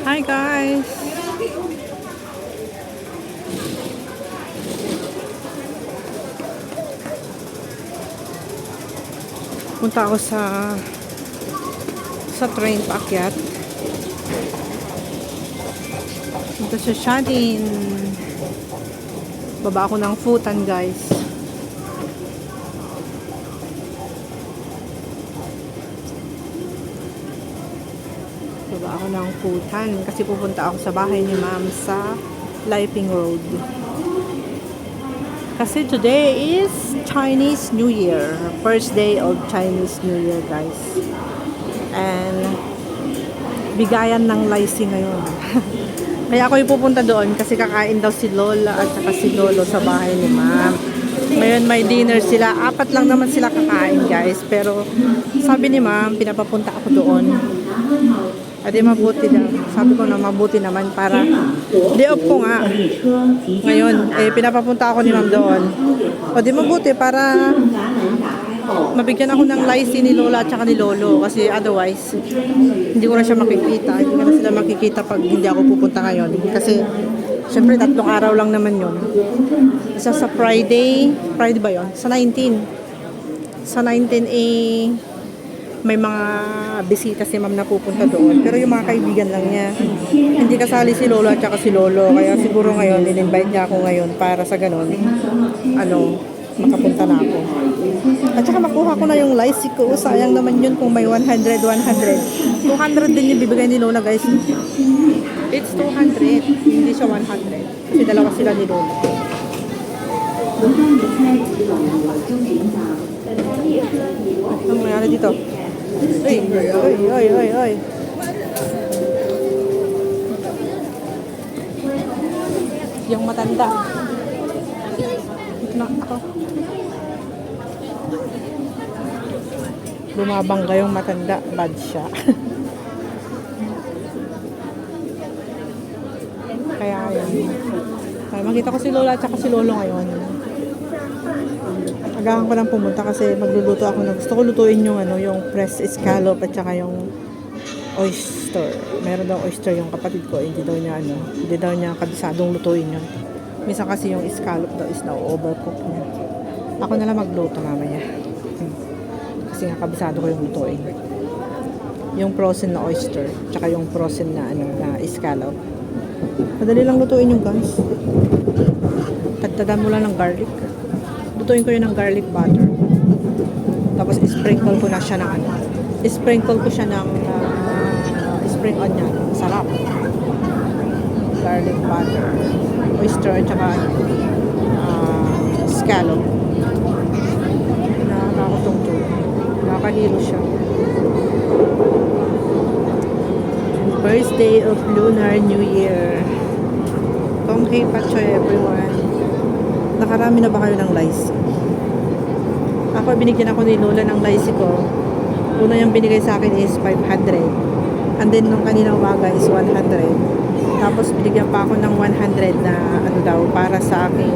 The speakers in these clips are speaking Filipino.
Hi guys! Punta ako sa train paakyat. Punta sa Shadin. Baba ako ng Futan guys. Baba ako ng Futan kasi pupunta ako sa bahay ni ma'am sa Liping Road. Kasi today is Chinese New Year. First day of Chinese New Year, guys. And bigayan ng Lycee ngayon. Kaya ako pupunta doon kasi kakain daw si Lola at saka si Lolo sa bahay ni ma'am. Ngayon may dinner sila. 4 lang naman sila kakain, guys. Pero sabi ni ma'am, pinapapunta ako doon. At mabuti daw. Sabi ko na mabuti naman para day off ko nga. Ngayon, pinapapunta ako ni ma'am doon. O di mabuti para mabigyan ako ng Lycee ni Lola at saka ni Lolo. Kasi otherwise, hindi ko na siya makikita. Hindi ko na sila makikita pag hindi ako pupunta ngayon. Kasi, syempre, 3 araw lang naman yun. Isa sa Friday ba yun? Sa 19. Sa 19 may mga bisita si ma'am na pupunta doon. Pero yung mga kaibigan lang niya. Hindi kasali si Lolo at saka si Lolo. Kaya siguro ngayon, in-invite niya ako ngayon para sa ganun, makapunta na ako. At saka makuha ko na yung Lycee ko. Sayang naman yun kung may 100. 200 din yung bibigay ni Lola, guys. It's 200. Hindi siya 100. Kasi dalawa sila ni Lola. Ano nangyari dito? Ay. Yung matanda. Ito na ako. Bumabangga yung matanda. Bad siya. Kaya yan. Kaya makita ko si Lola at saka si Lolo ngayon. Agahan ko lang pumunta kasi magluluto ako na gusto ko lutuin yung yung pressed scallop at saka yung oyster. Meron daw oyster yung kapatid ko, hindi daw niya kabisadong lutuin yun. Minsan kasi yung scallop daw is na overcook niya. Ako na lang magluto mamaya. Kasi nga kabisado ko yung lutuin. Yung frozen na oyster, tsaka yung frozen na na scallop. Madali lang lutuin yung guys. Tagtagan mo lang ng garlic. Lutuin ko yun ng garlic butter. Tapos sprinkle ko na siya ng sprinkle ko siya ng spring onion. Sarap. Garlic butter, oyster, at saka scallop. Nakakatungtong. Nakakahilo siya. First day of Lunar New Year. Kongkei Pachoy everyone. Nakarami na ba kayo ng Lycee? Ako, binigyan ako ni Lola ng Lycee ko. Una yung binigay sa akin is 500. And then, nung kanina umaga is 100. Tapos, binigyan pa ako ng 100 na para sa aking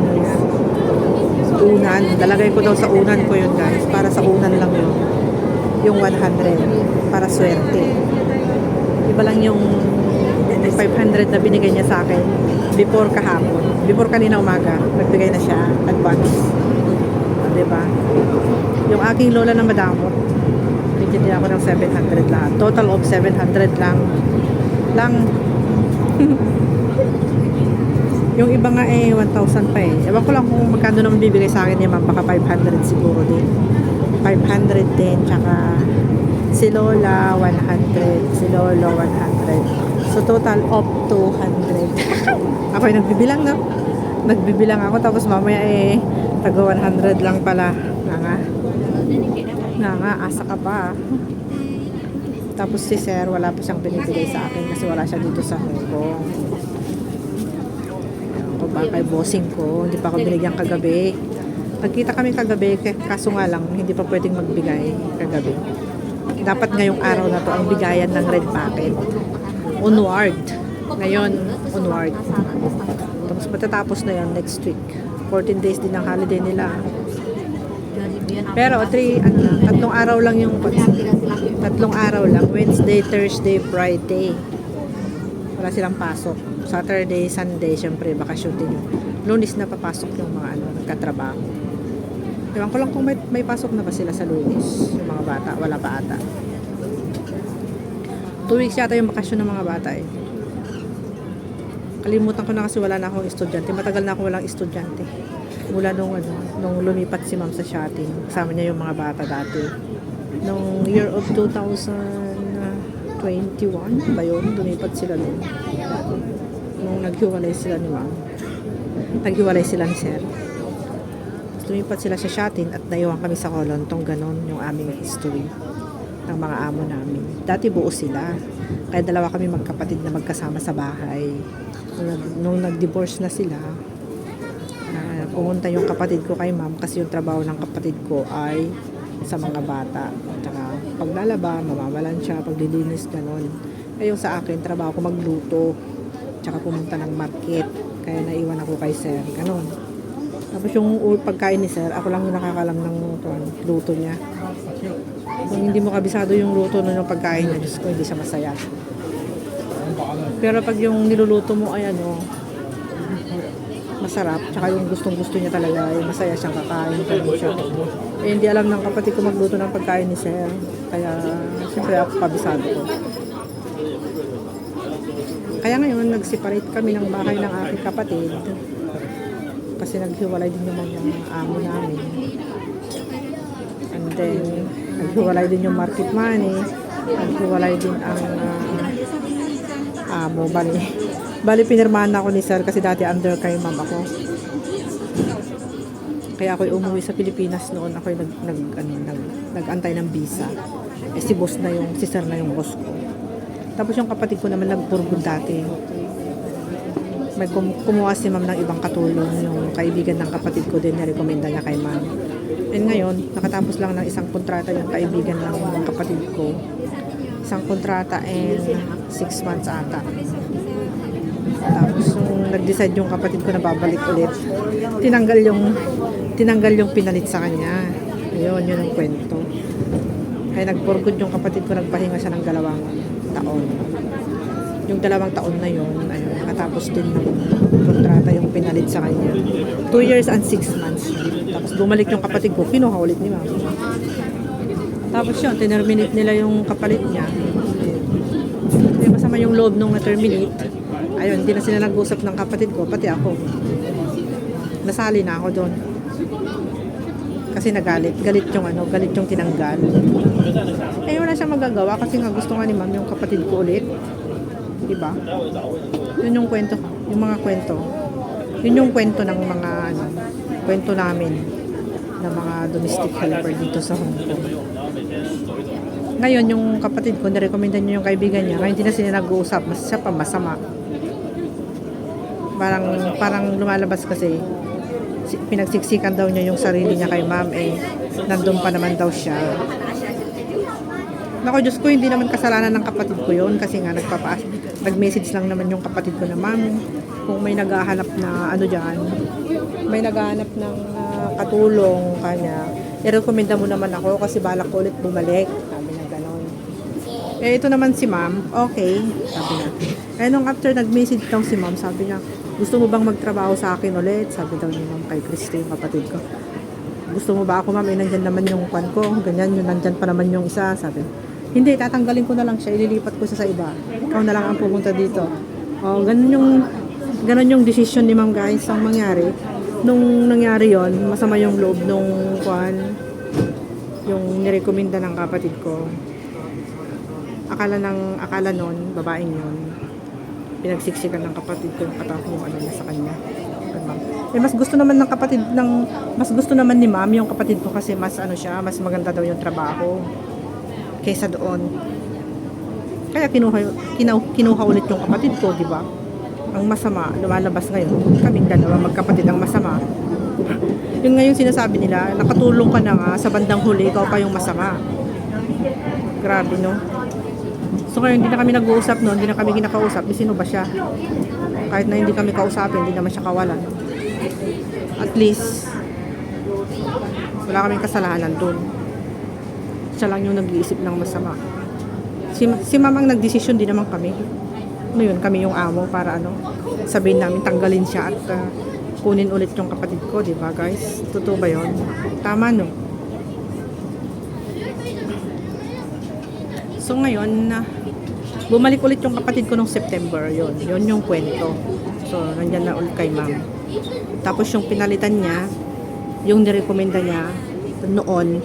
unan. Dalagay ko daw sa unan ko yun, guys. Para sa unan lang yun. Yung 100. Para swerte. Iba lang yung 500 na binigay niya sa akin before kahapon. Before kanina umaga, nagbigay na siya advance. Diba? Yung aking lola na madamot, bigyan niya ako ng 700 lahat. Total of 700 lang. Yung iba nga 1,000 pa eh. Ewan ko lang kung magkano naman bibigay sa akin ni ma'am. Baka 500 siguro din. 500 din. Tsaka si Lola 100. Si Lolo 100. So, total of 200. Ako yung nagbibilang, no? Nagbibilang ako, tapos mamaya taga 100 lang pala. Nga, asa ka pa. Tapos si Sir, wala pa siyang binibigay sa akin kasi wala siya dito sa Hong Kong. Ako ba kay bossing ko, hindi pa ako binigyan kagabi. Nagkita kami kagabi, kaso nga lang, hindi pa pwedeng magbigay kagabi. Dapat ngayong araw na to ang bigayan ng red packet. Onward. Ngayon, onward. Tapos matatapos na yan next week. 14 days din ang holiday nila. Pero 3 araw lang yung 3 araw lang. Wednesday, Thursday, Friday. Wala silang pasok. Saturday, Sunday, syempre, bakasyon din yun. Lunes na papasok yung mga nagkatrabaho. Ewan ko lang kung may pasok na ba sila sa Lunes, yung mga bata. Wala pa ata. 2 weeks yata yung bakasyon ng mga bata eh. Kalimutan ko na kasi wala na akong estudyante. Matagal na akong walang estudyante. Mula nung lumipat si ma'am sa Shatin. Kasama niya yung mga bata dati. Nung year of 2021 ba yun? Lumipat sila nun. Nung naghiwalay sila ni ma'am. Naghiwalay sila ni sir. Lumipat sila sa Shatin at naiwan kami sa Kolontong. Ganon yung aming history ng mga amo namin. Dati buo sila. Kaya dalawa kami magkapatid na magkasama sa bahay. Nung nag-divorce na sila, pumunta yung kapatid ko kay ma'am kasi yung trabaho ng kapatid ko ay sa mga bata. Tsaka paglalaba, mamamalan siya, paglilinis, ganon. Kaya yung sa akin, trabaho ko magluto. Tsaka pumunta ng market. Kaya naiwan ako kay sir. Ganon. Tapos yung pagkain ni sir, ako lang yung nakakalam ng luto niya. Kung hindi mo kabisado yung luto nun yung pagkain niya, Diyos ko, hindi siya masaya. Pero pag yung niluluto mo ay masarap, tsaka yung gustong-gusto niya talaga, ay masaya siyang kakain. Siya. Eh, hindi alam ng kapatid ko magluto ng pagkain ni sir. Kaya, siyempre ako kabisado ko. Kaya ngayon, nag-separate kami ng bahay ng aking kapatid. Kasi naghiwalay din yung mga amo namin. And then, naghiwalay din yung market money. Naghiwalay din ang amo. Bali, pinirmahan ako ni sir kasi dati under kay ma'am ako. Kaya ako umuwi sa Pilipinas noon. Ako nag-antay ng visa. Eh, si sir na yung boss ko. Tapos yung kapatid ko naman nagpurgod dati. May kumuha si ma'am ng ibang katulong. Yung kaibigan ng kapatid ko din, nirekomenda niya kay ma'am. And ngayon, nakatapos lang ng isang kontrata yung kaibigan ng kapatid ko. Isang kontrata and 6 months ata. Tapos nung nag-decide yung kapatid ko na babalik ulit, tinanggal yung pinalit sa kanya. Ayun, yun ang kwento. Kaya nagpurgod yung kapatid ko, nagpahinga siya ng 2 taon. Yung 2 taon na yun, ayun, nakatapos din ng kontrata yung pinalit sa kanya. 2 years and 6 months. Tapos bumalik yung kapatid ko, kinuha ulit ni ma'am. Tapos yun, tinerminate nila yung kapalit niya. Kaya masama yung loob nung na-terminate. Ayun, hindi na sila nag-usap ng kapatid ko, pati ako. Nasali na ako doon. Kasi galit yung tinanggal. Eh, wala siyang magagawa kasi nga gusto nga ni ma'am yung kapatid ko ulit. Diba? Yun yung kwento, yung mga kwento. Yun yung kwento ng mga, kwento namin ng mga domestic helper dito sa Hong Kong. Ngayon, yung kapatid ko, nirekomenda niyo yung kaibigan niya, ngayon hindi na sila nag-uusap, siya pa masama. Parang lumalabas kasi, pinagsiksikan daw niya yung sarili niya kay ma'am, nandun pa naman daw siya. Naku, Diyos ko, hindi naman kasalanan ng kapatid ko yun, kasi nga nag-message lang naman yung kapatid ko na, ma'am, kung may naghahanap na dyan, may naghahanap ng katulong kanya, i-recommenda mo naman ako kasi balak ko ulit bumalik. Sabi na gano'n. Eh, ito naman si ma'am, okay, sabi na. Eh, nung after nag-message daw si ma'am, sabi niya, gusto mo bang magtrabaho sa akin ulit? Sabi daw ni ma'am kay Christy, yung kapatid ko. Gusto mo ba ako, ma'am? Nandyan naman yung kwan ko. Ganyan, nandyan pa naman yung isa. Sabi, hindi, tatanggalin ko na lang siya. Ililipat ko siya sa iba. Ikaw na lang ang pumunta dito. O, ganun yung decision ni ma'am, guys. Ang mangyari, nung nangyari yon, masama yung loob nung kwan, yung nirekomenda ng kapatid ko. Akala nun, babaeng yun, pinagsiksikan ng kapatid ko yung katapos yung na sa kanya. Eh, mas gusto naman ni ma'am yung kapatid ko kasi mas mas maganda daw yung trabaho kaysa doon. Kaya kinuha ulit yung kapatid ko, di ba? Ang masama, lumalabas ngayon, kaming dalawa magkapatid ang masama. Yung ngayon sinasabi nila, nakatulong ka na nga, sa bandang huli, ikaw pa yung masama. Grabe, no? So ngayon, hindi na kami nag-uusap noon, hindi na kami kinakausap, sino ba siya? Kahit na hindi kami kausapin, hindi naman siya kawalan. At least, wala kaming kasalanan doon. Siya lang yung nag-iisip ng masama. Si ma'am ang nagdesisyon, din naman kami. Ngayon kami yung amo para ano, sabihin namin tanggalin siya at kunin ulit yung kapatid ko, di ba guys? Totoo ba yun? Tama no? So ngayon, bumalik ulit yung kapatid ko nung September, yun yung kwento. So nandyan na ulit kay ma'am. Tapos yung pinalitan niya, yung nirekomenda niya noon,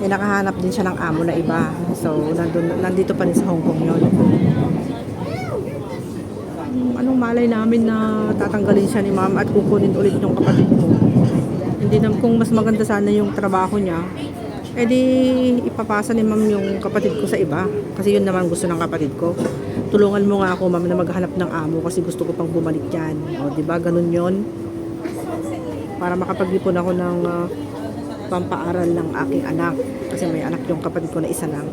nakahanap din siya ng amo na iba. So nandito pa rin sa Hong Kong yun. Anong malay namin na tatanggalin siya ni ma'am at kukunin ulit yung kapatid ko. Hindi naman, kung mas maganda sana yung trabaho niya, edi ipapasa ni ma'am yung kapatid ko sa iba. Kasi yun naman gusto ng kapatid ko. Tulungan mo nga ako ma'am na maghanap ng amo kasi gusto ko pang bumalik dyan. O diba, ganun yun. Para makapag-ipon ako ng pampaaral ng aking anak. Kasi may anak yung kapatid ko na isa lang.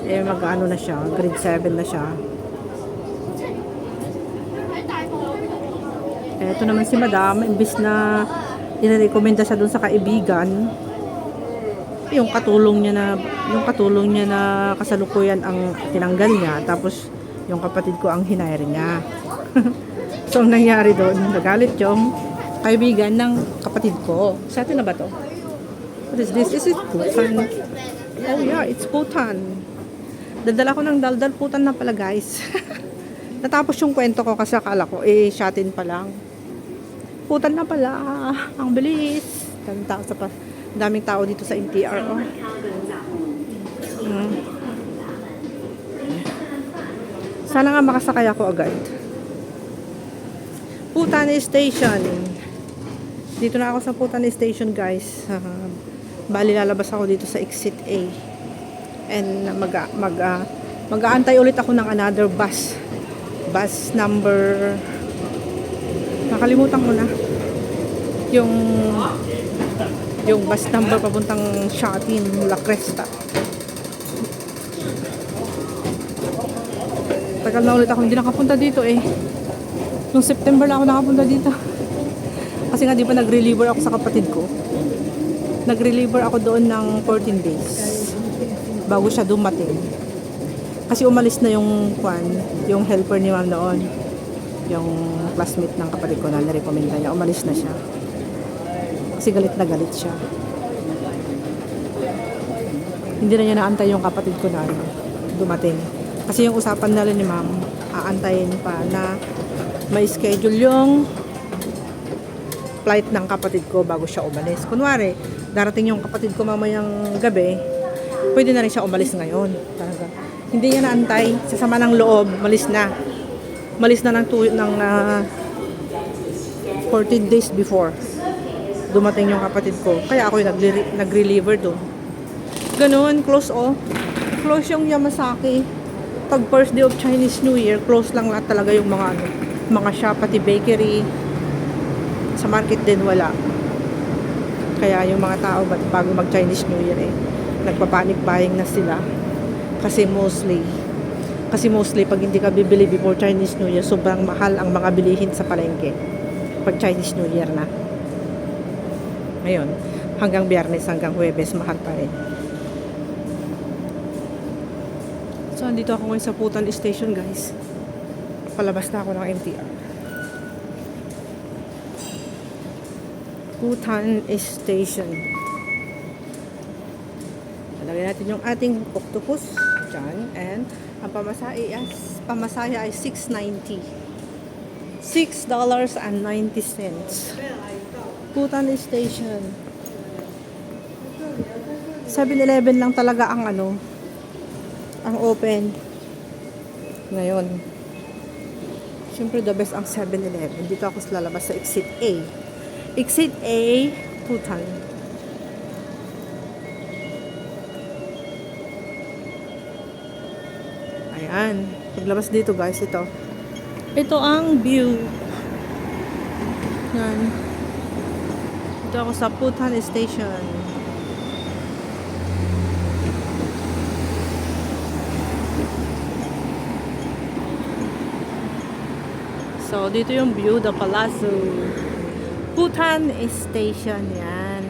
Eh mag-ano na siya, grade 7 na siya. Ito naman si madam, imbis na inirekomenda siya dun sa kaibigan, yung katulong niya na kasalukuyan ang tinanggal niya, tapos yung kapatid ko ang hinire niya. So ang nangyari doon, nagalit yung kaibigan ng kapatid ko. Sa atin na ba to? What is this? Is it putan? Oh yeah, it's putan. Dadala ko ng daldal, putan na pala guys. Natapos yung kwento ko kasi akala ko shatin pa lang. Putan na pala. Ang bilis. Daming tao dito sa MTR. Oh. Sana nga makasakay ako agad. Putan Station. Dito na ako sa Putan Station guys. Bali lalabas ako dito sa exit A. And mag-aantay ulit ako ng another bus. Bus number, nakalimutan ko na yung bus number papuntang Shatin, La Cresta. Tagal na ulit ako hindi nakapunta dito nung September na ako nakapunta dito kasi nga di ba nag-reliever ako sa kapatid ko. Nag-reliever ako doon ng 14 days bago siya dumating. Kasi umalis na yung helper ni ma'am noon. Yung classmate ng kapatid ko na nirekomenda niya. Umalis na siya. Kasi galit na galit siya. Hindi na niya naantay yung kapatid ko na dumating. Kasi yung usapan nila ni ma'am, aantayin pa na may schedule yung flight ng kapatid ko bago siya umalis. Kunwari, darating yung kapatid ko mamayang gabi, pwede na rin siya umalis ngayon. Talaga. Hindi niya naantay, sa sama ng loob, malis na. Malis na ng 14 days before dumating yung kapatid ko. Kaya ako yung nag-reliever doon. Ganun, close Close yung Yamasaki. Pag first day of Chinese New Year, close lang lahat talaga yung mga shop, pati bakery. Sa market din wala. Kaya yung mga tao bago mag Chinese New Year nagpa-panic buying na sila. Kasi mostly pag hindi ka bibili before Chinese New Year, sobrang mahal ang mga bilihin sa palengke pag Chinese New Year na. Ngayon, hanggang Biyernes, hanggang Huwebes, mahal pa rin. So, andito ako ngayon sa Putan Station, guys. Palabas na ako ng MTR. Putan Station. Lagyan natin yung ating octopus dyan. And ang pamasaya ay $6.90. $6.90. Putan Station. 7-Eleven lang talaga ang ang open ngayon. Siyempre the best ang 7-Eleven. Dito ako lalabas sa exit A. Exit A, Putan. Ayan. Paglabas dito guys, ito. Ito ang view. Yan. Dito ako sa Putan Station. So, dito yung view, the Palazzo. Putan Station, yan.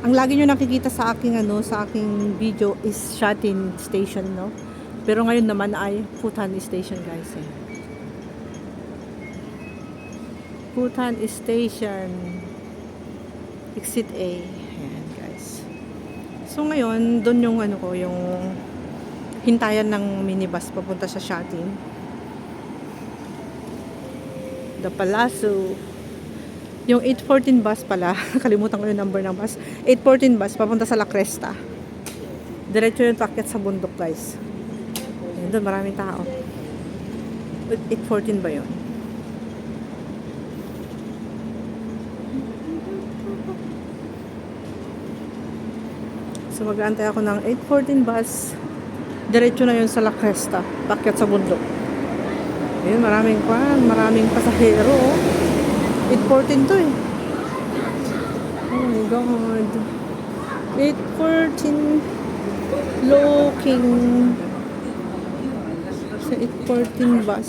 Ang lagi nyo nakikita sa aking sa aking video is Shatin Station, no? Pero ngayon naman ay Futan Station guys eh. Futan Station. Exit A. Ayan guys. So ngayon, doon yung ano ko, yung hintayan ng minibus papunta sa Shatin. The Palazzo. Yung 814 bus pala, kalimutan ko yung number ng bus. 814 bus papunta sa La Cresta. Diretso yung packet sa bundok guys. Ayan, doon maraming tao. 814 ba yun? So mag-aantay ako ng 814 bus. Diretso na yun sa La Cresta, packet sa bundok. Ayun, maraming pasahero. 814 to eh. Oh my God. 814 looking sa 814 bus.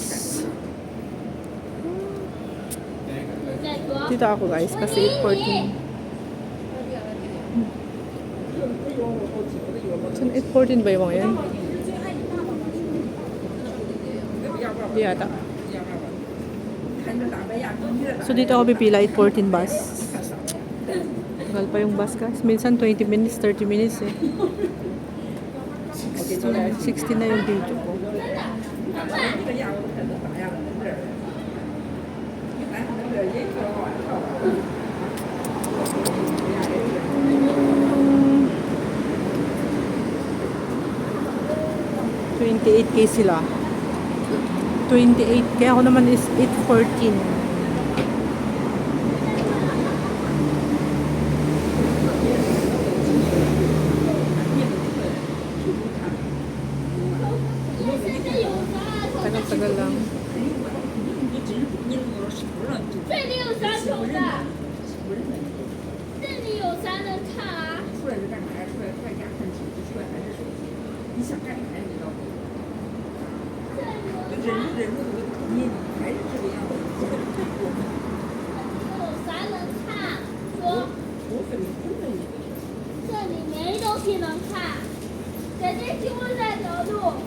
Dito ako guys kasi 814. Saan 814 ba yung mga yan? Di yata. So dito ako pipila 814 bus. Tagal pa yung bus guys. Minsan 20 minutes, 30 minutes eh. 60 na yung video ko. $28K sila. 28. Kaya ako naman is 814. Tagal-tagal lang. 这里有啥球的？这里有啥能看啊？出来是干啥呀？出来在家看手机，出来还是手机？你想干啥呀？你知道不？忍着忍着，你还是这个样子。有啥能看？说我肯定真的你。这里没东西能看，姐姐就在条路，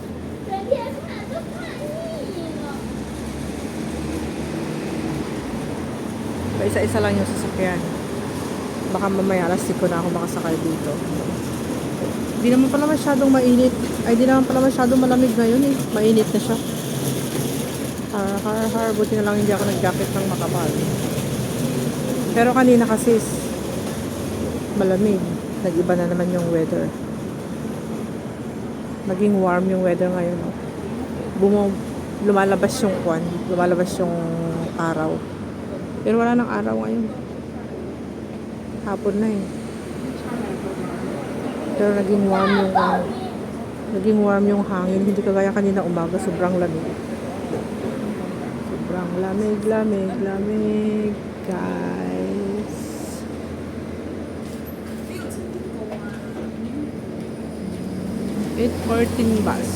整天看都看腻了。 Isa-isa lang yung sasakyan. Baka mamaya alas 5 na ako makasakay dito. Di naman pala masyadong mainit. Ay, di naman pala masyadong malamig ngayon eh. Mainit na siya. Buti na lang hindi ako nag-jacket ng makapal. Pero kanina kasi malamig. Nag-iba na naman yung weather. Naging warm yung weather ngayon. Lumalabas yung lumalabas yung araw. Pero wala nang araw ngayon. Hapon na eh. Pero naging warm yung hangin. Hindi kagaya kanina umaga. Sobrang lamig. Sobrang lamig, guys. $814 bus.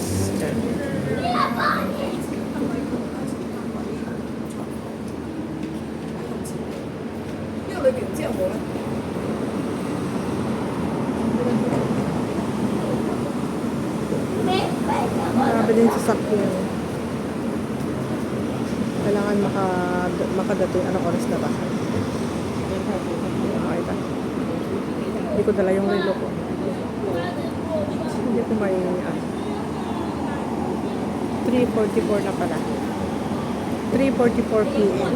Marami din sasakyan. Kailangan makadating anong oras na ba? Makita. Hindi ko dala yung relo ko. Hindi ko may 3:44 na pala. 3:44 PM.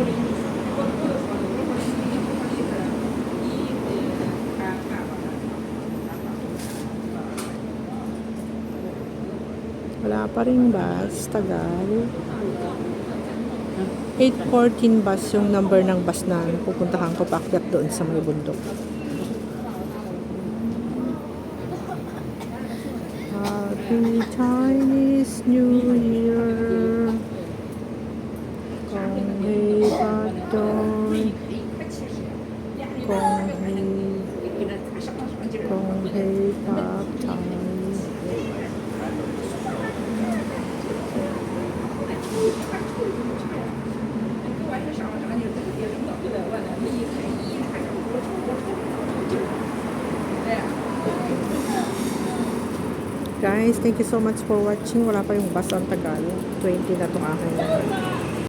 Wala pa rin bus, tagal. 814 bus yung number ng bus na pupuntahan ko paakyat doon sa may bundok. Happy Chinese New Year. Kong hei patoy. Kong hei patoy. guys. Thank you so much for watching. Wala pa yung bus ang Tagalog. 20 na itong aking